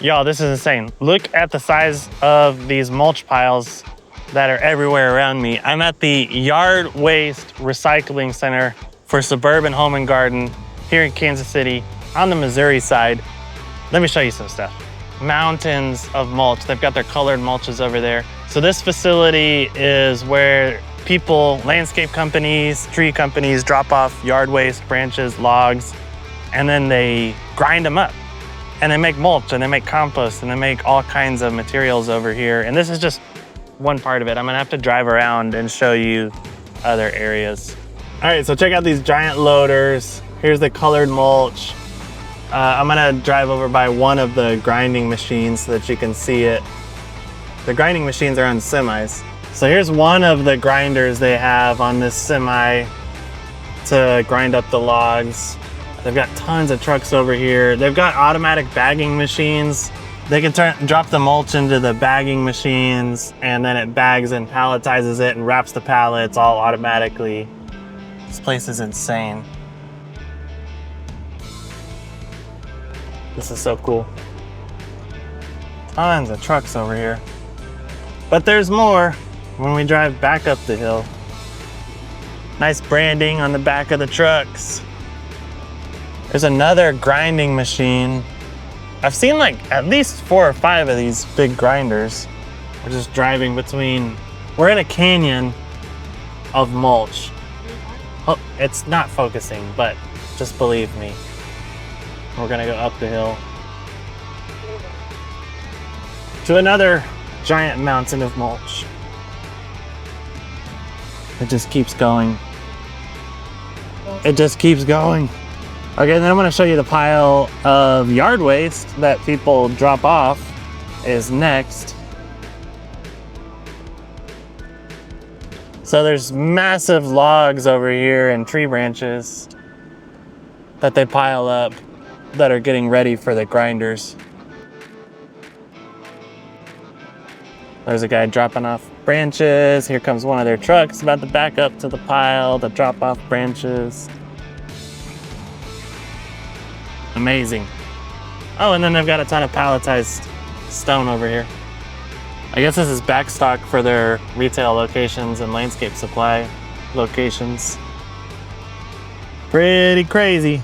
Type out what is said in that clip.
Y'all, this is insane. Look at the size of these mulch piles that are everywhere around me. I'm at the Yard Waste Recycling Center for Suburban Home and Garden here in Kansas City on the Missouri side. Let me show you some stuff. Mountains of mulch. They've got their colored mulches over there. So this facility is where people, landscape companies, tree companies drop off yard waste, branches, logs, and then they grind them up. And they make mulch and they make compost and they make all kinds of materials over here. And this is just one part of it. I'm gonna have to drive around and show you other areas. All right, so check out these giant loaders. Here's the colored mulch. I'm gonna drive over by one of the grinding machines so that you can see it. The grinding machines are on semis. So here's one of the grinders they have on this semi to grind up the logs. They've got tons of trucks over here. They've got automatic bagging machines. They can drop the mulch into the bagging machines and then it bags and palletizes it and wraps the pallets all automatically. This place is insane. This is so cool. Tons of trucks over here. But there's more when we drive back up the hill. Nice branding on the back of the trucks. There's another grinding machine. I've seen like at least 4 or 5 of these big grinders. We're just driving between, we're in a canyon of mulch. Oh, it's not focusing, but just believe me. We're gonna go up the hill to another giant mountain of mulch. It just keeps going. It just keeps going. Okay, then I'm gonna show you the pile of yard waste that people drop off is next. So there's massive logs over here and tree branches that they pile up that are getting ready for the grinders. There's a guy dropping off branches. Here comes one of their trucks about to back up to the pile to drop off branches. Amazing. Oh, and then they've got a ton of palletized stone over here. I guess this is backstock for their retail locations and landscape supply locations. Pretty crazy.